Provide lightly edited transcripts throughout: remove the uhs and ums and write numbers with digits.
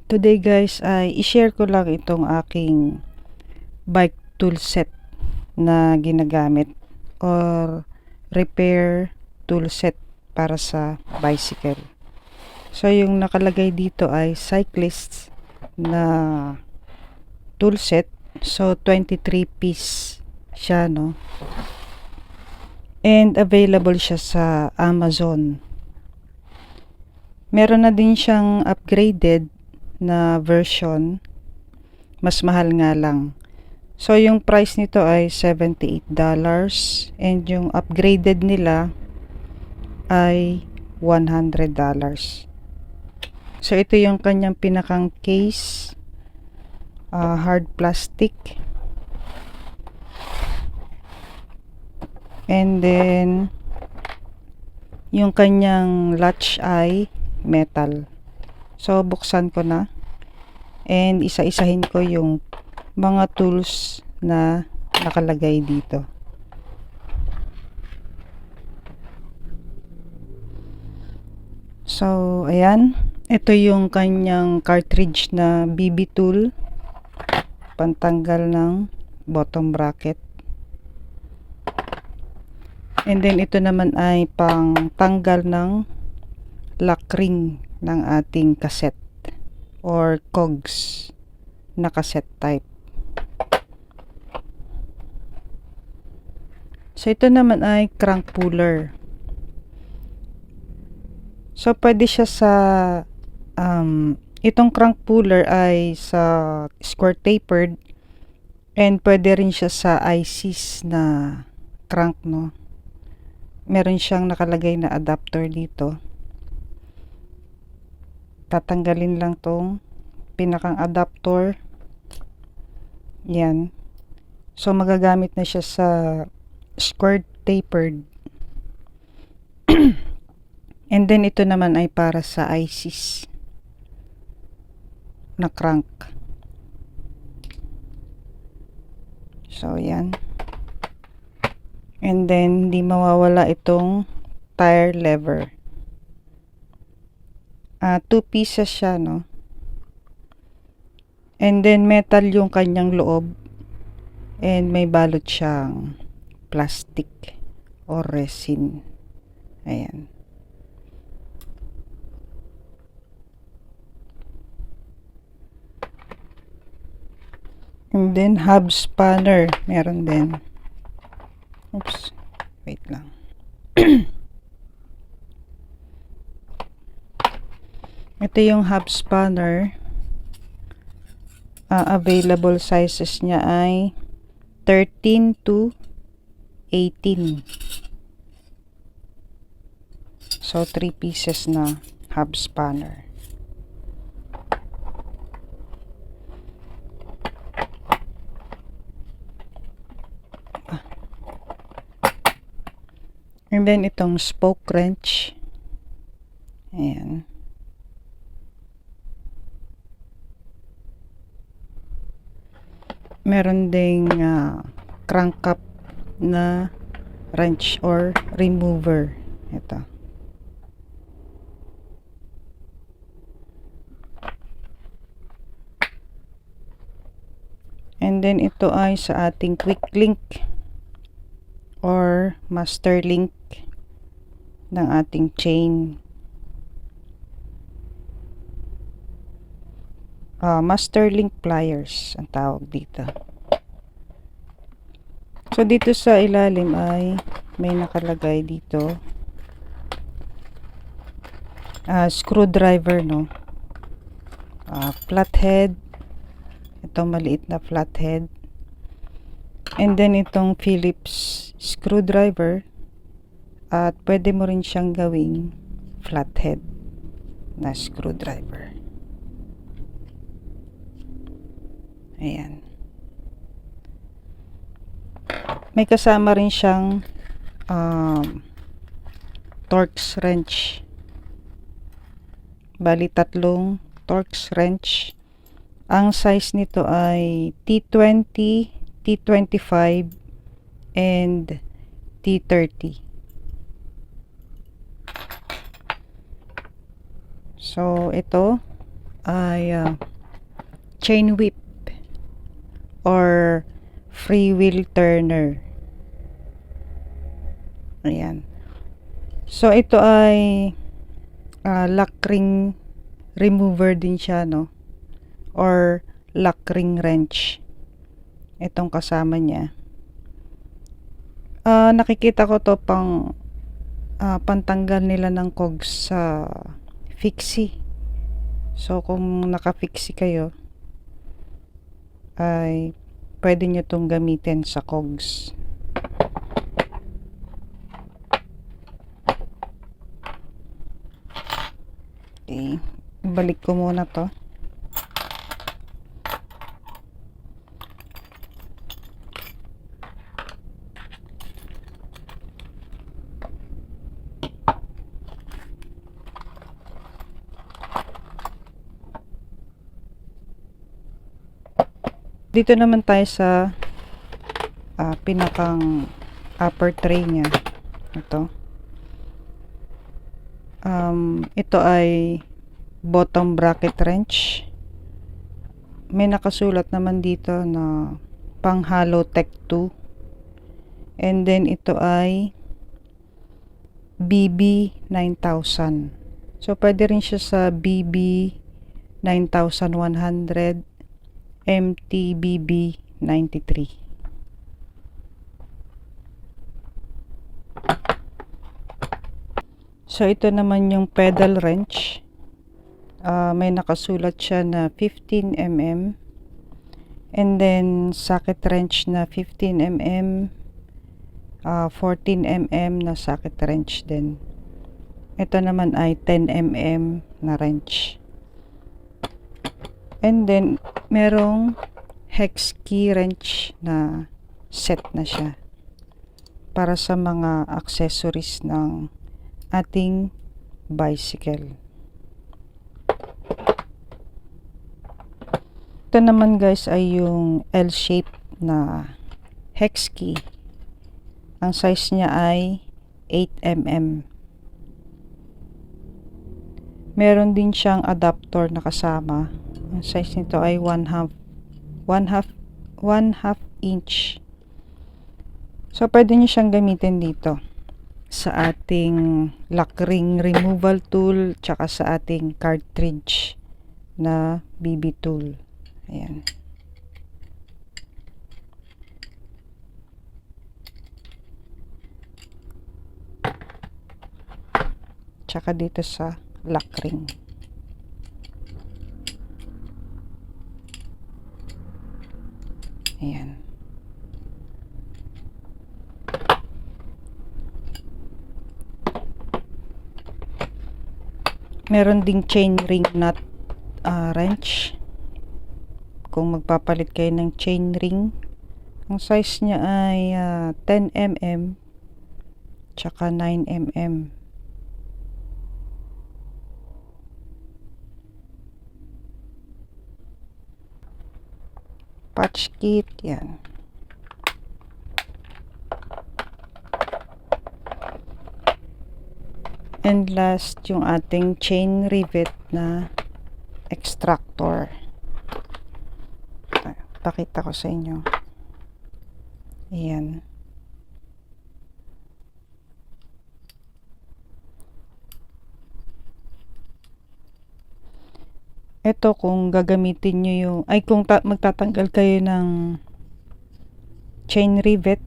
Today guys ay i-share ko lang itong aking bike tool set na ginagamit or repair tool set para sa bicycle. So yung nakalagay dito ay cyclist na tool set. So 23 piece siya, no? And available siya sa Amazon. Meron na din siyang upgraded na version, mas mahal nga lang. So yung price nito ay $78 and yung upgraded nila ay $100. So ito yung kanyang pinakang case, hard plastic, and then yung kanyang latch ay metal. So buksan ko na and isa-isahin ko yung mga tools na nakalagay dito. So ayan, ito yung kanyang cartridge na BB tool, pantanggal ng bottom bracket. And then ito naman ay pang tanggal ng lock ring ng ating cassette or cogs na cassette type. So ito naman ay crank puller. So pwede siya sa itong crank puller ay sa square tapered and pwede rin siya sa ICs na crank, no? Meron siyang nakalagay na adapter dito. Tatanggalin lang tong pinakang adapter. Yan. So magagamit na siya sa square tapered. And then ito naman ay para sa ICs na crank. So yan. And then hindi mawawala itong tire lever. 2 pieces siya, no? And then metal yung kanyang loob and may balot siyang plastic or resin. Ayan. And then hub spanner meron din. Oops, wait lang. Ito yung hub spanner. Available sizes niya ay 13 to 18. So 3 pieces na hub spanner. And then itong spoke wrench. Ayan. Meron ding crank cap na wrench or remover. Ito. And then ito ay sa ating quick link or master link ng ating chain. Master link pliers ang tawag dito. So dito sa ilalim ay may nakalagay dito screwdriver, no? Flathead, itong maliit na flathead, and then itong Phillips screwdriver, at pwede mo rin siyang gawing flathead na screwdriver. Ayan. May kasama rin siyang Torx wrench. Bali 3 Torx wrench. Ang size nito ay T20, T25 and T30. So ito ay chain whip or free wheel turner. Ayan. So ito ay lock ring remover din siya, no? Or lock ring wrench. Itong kasama niya. Nakikita ko to pantanggal nila ng cogs sa fixie. So kung naka-fixie kayo, ay pwede nyo itong gamitin sa cogs. Okay, balik ko muna to. Dito naman tayo sa pinakang upper tray niya. Ito ay bottom bracket wrench. May nakasulat naman dito na pang Hollow Tech 2. And then ito ay BB 9000. So pwede rin siya sa BB 9100, MTBB 93. So ito naman yung pedal wrench. May nakasulat siya na 15 mm. And then socket wrench na 15 mm, 14 mm na socket wrench din. Ito naman ay 10 mm na wrench. And then merong hex key wrench na set na siya para sa mga accessories ng ating bicycle. Ito naman guys ay yung L-shape na hex key. Ang size niya ay 8 mm. Meron din siyang adapter na kasama. Ang size nito ay 1/2 inch. So pwede niyo siyang gamitin dito sa ating lock ring removal tool tsaka sa ating cartridge na BB tool. Ayan. Tsaka dito sa lock ring. Ayan. Meron ding chain ring nut wrench. Kung magpapalit kayo ng chain ring, ang size niya ay 10 mm tsaka 9 mm. Patch kit, yan. And last, yung ating chain rivet na extractor. Pakita ko sa inyo. Ayan. Ito kung gagamitin nyo yung, ay kung magtatanggal kayo ng chain rivet.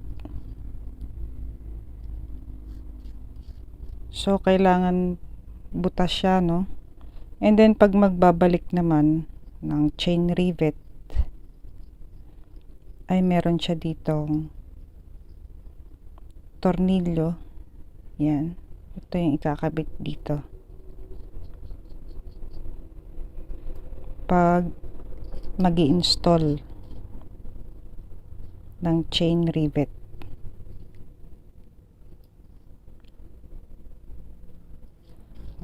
So, kailangan butas siya, no? And then, pag magbabalik naman ng chain rivet, ay meron siya ditong tornilyo. Yan. Ito yung ikakabit dito. Pag magi-install ng chain rivet.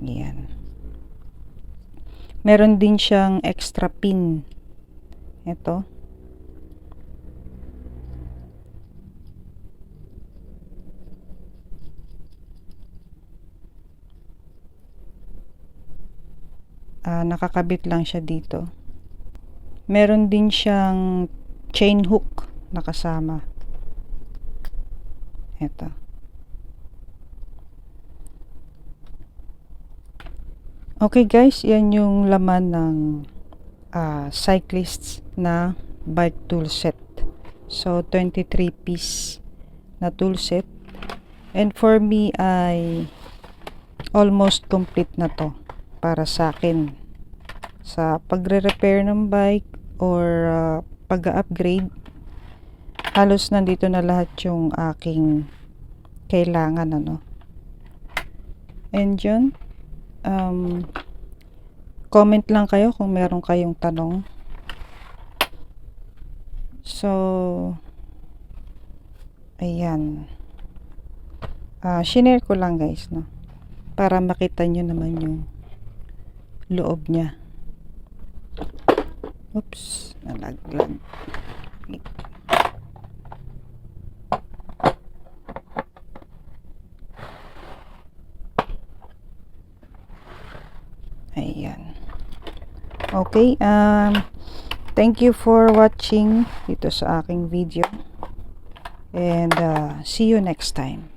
Yan. Meron din siyang extra pin. Ito. Nakakabit lang siya dito. Meron din siyang chain hook na kasama. Ito. Okay guys, yan yung laman ng cyclists na bike tool set. So 23 piece na tool set. And for me ay almost complete na to para sa akin. Sa pagre-repair ng bike or pag-upgrade, halos nandito na lahat yung aking kailangan, ano. And yun, comment lang kayo kung meron kayong tanong. So, ayan. Shinare ko lang guys, no? Para makita nyo naman yung loob niya. Oops, nalaglag. Ayan. Okay, thank you for watching dito sa aking video. And see you next time.